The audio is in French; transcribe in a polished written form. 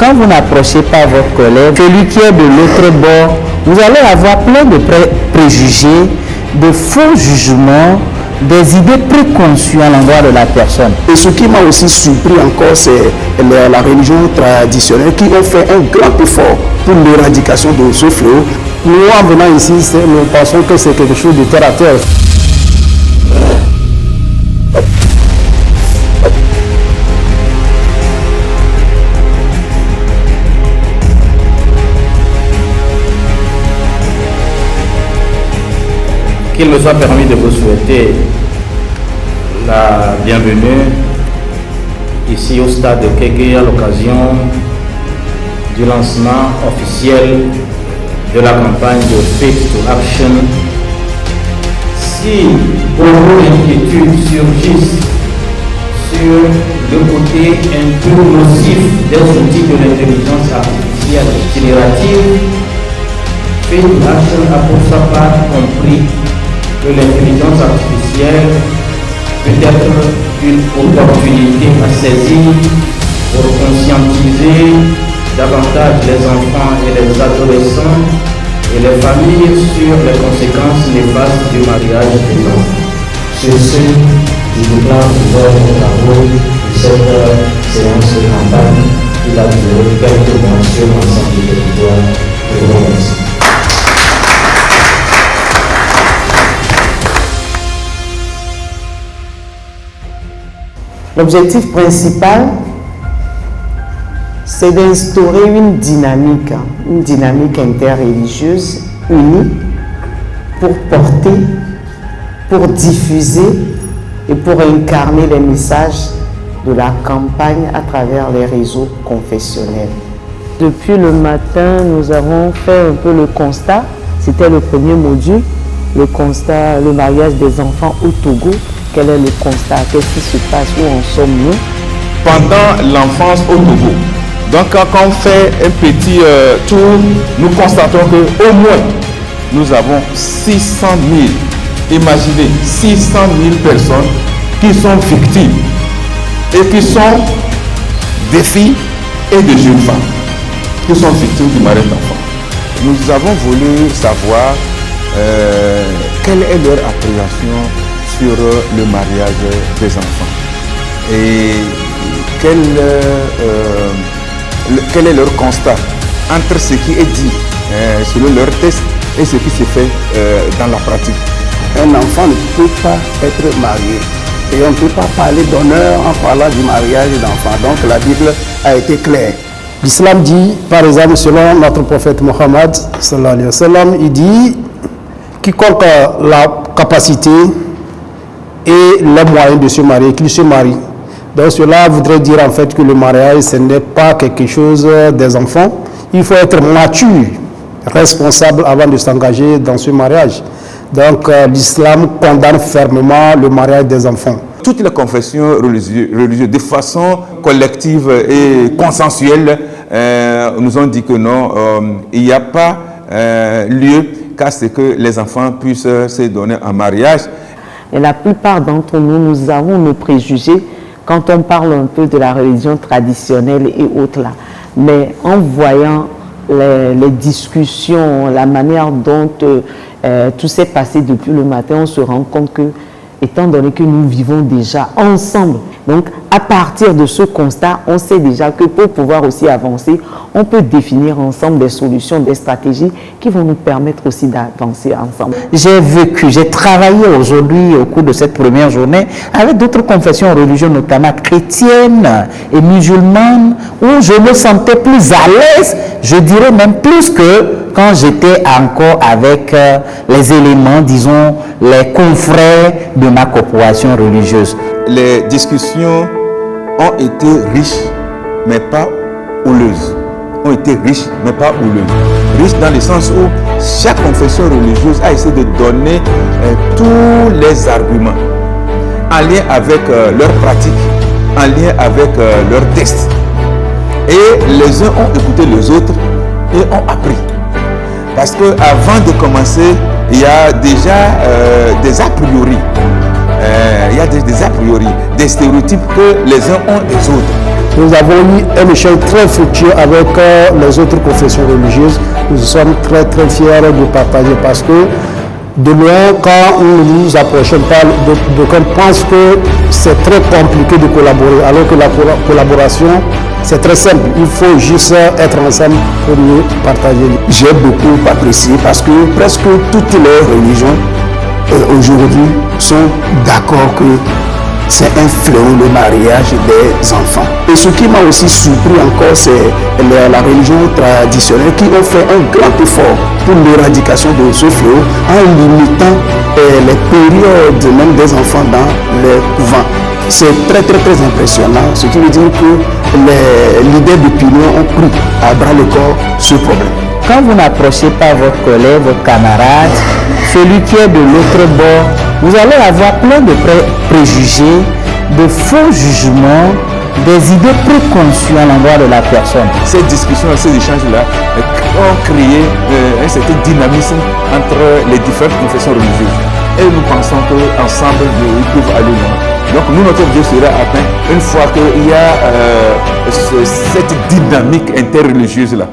quand vous n'approchez pas votre collègue, celui qui est de l'autre bord, vous allez avoir plein de préjugés, de faux jugements, des idées préconçues à l'endroit de la personne. Et ce qui m'a aussi surpris encore, c'est la religion traditionnelle qui ont fait un grand effort pour l'éradication de ce fléau. Nous, en venant ici, nous pensons que c'est quelque chose de terre à terre. Qu'il me soit permis de vous souhaiter la bienvenue ici au stade de Kégué à l'occasion du lancement officiel de la campagne de Faith to Action. Si vos inquiétudes surgissent sur le côté un peu nocif des outils de l'intelligence artificielle générative, Faith to Action a pour sa part compris que l'intelligence artificielle peut être une opportunité à saisir pour conscientiser davantage les enfants et les adolescents et les familles sur les conséquences néfastes du mariage des enfants. Sur ce, je déclare ouvert les travaux de cette séance de campagne qui va durer quelques mois sur l'ensemble du territoire. Je vous remercie. L'objectif principal, c'est d'instaurer une dynamique interreligieuse unie pour porter, pour diffuser et pour incarner les messages de la campagne à travers les réseaux confessionnels. Depuis le matin, nous avons fait un peu le constat, c'était le premier module, le constat, le mariage des enfants au Togo. Quel est le constat? Qu'est-ce qui se passe? Où en sommes-nous? Pendant l'enfance au Togo. Donc quand on fait un petit tour, nous constatons qu'au moins nous avons 600 000, imaginez 600 000 personnes qui sont victimes et qui sont des filles et des jeunes femmes qui sont victimes du mariage d'enfants. Nous avons voulu savoir quelle est leur appréhension sur le mariage des enfants et quel est leur constat entre ce qui est dit selon leur test et ce qui se fait dans la pratique. Un enfant ne peut pas être marié et on ne peut pas parler d'honneur en parlant du mariage d'enfant. Donc la Bible a été claire. L'islam dit, par exemple, selon notre prophète Mohammed, sallallahu alayhi wa sallam, il dit quiconque a la capacité et les moyens de se marier, qu'il se marie. Donc cela voudrait dire en fait que le mariage, ce n'est pas quelque chose des enfants. Il faut être mature, responsable avant de s'engager dans ce mariage. Donc l'islam condamne fermement le mariage des enfants. Toutes les confessions religieuses, de façon collective et consensuelle, nous ont dit que non, il n'y a pas lieu qu'à ce que les enfants puissent se donner en mariage. Et la plupart d'entre nous, nous avons nos préjugés quand on parle un peu de la religion traditionnelle et autres là. Mais en voyant les discussions, la manière dont tout s'est passé depuis le matin, on se rend compte que, étant donné que nous vivons déjà ensemble, donc à partir de ce constat, on sait déjà que pour pouvoir aussi avancer, on peut définir ensemble des solutions, des stratégies qui vont nous permettre aussi d'avancer ensemble. J'ai vécu, j'ai travaillé aujourd'hui au cours de cette première journée avec d'autres confessions religieuses, notamment chrétiennes et musulmanes, où je me sentais plus à l'aise, je dirais même plus que quand j'étais encore avec les éléments, disons, les confrères de ma corporation religieuse. Les discussions ont été riches, mais pas houleuses. Ont été riches, mais pas houleuses. Riches dans le sens où chaque confession religieuse a essayé de donner tous les arguments en lien avec leurs pratiques, en lien avec leurs textes. Et les uns ont écouté les autres et ont appris. Parce qu'avant de commencer, il y a déjà des a priori. Il y a des a priori, des stéréotypes que les uns ont des autres. Nous avons eu un échange très fructueux avec les autres confessions religieuses. Nous sommes très très fiers de partager parce que de loin, quand nous nous approchons pas, d'aucuns pensent que c'est très compliqué de collaborer, alors que la collaboration, c'est très simple. Il faut juste être ensemble pour mieux partager. J'ai beaucoup apprécié parce que presque toutes les religions aujourd'hui sont d'accord que c'est un fléau le mariage des enfants. Et ce qui m'a aussi surpris encore, c'est la religion traditionnelle qui ont fait un grand effort pour l'éradication de ce fléau en limitant les périodes même des enfants dans les couvents. C'est très impressionnant, ce qui veut dire que les leaders d'opinion ont pris à bras le corps ce problème. Quand vous n'approchez pas votre collègue, votre camarade, celui qui est de l'autre bord, vous allez avoir plein de préjugés, de faux jugements, des idées préconçues à l'endroit de la personne. Ces discussions, ces échanges-là ont créé un certain dynamisme entre les différentes confessions religieuses. Et nous pensons qu'ensemble, ils peuvent aller loin. Donc nous, notre Dieu sera atteint une fois qu'il y a cette dynamique interreligieuse-là.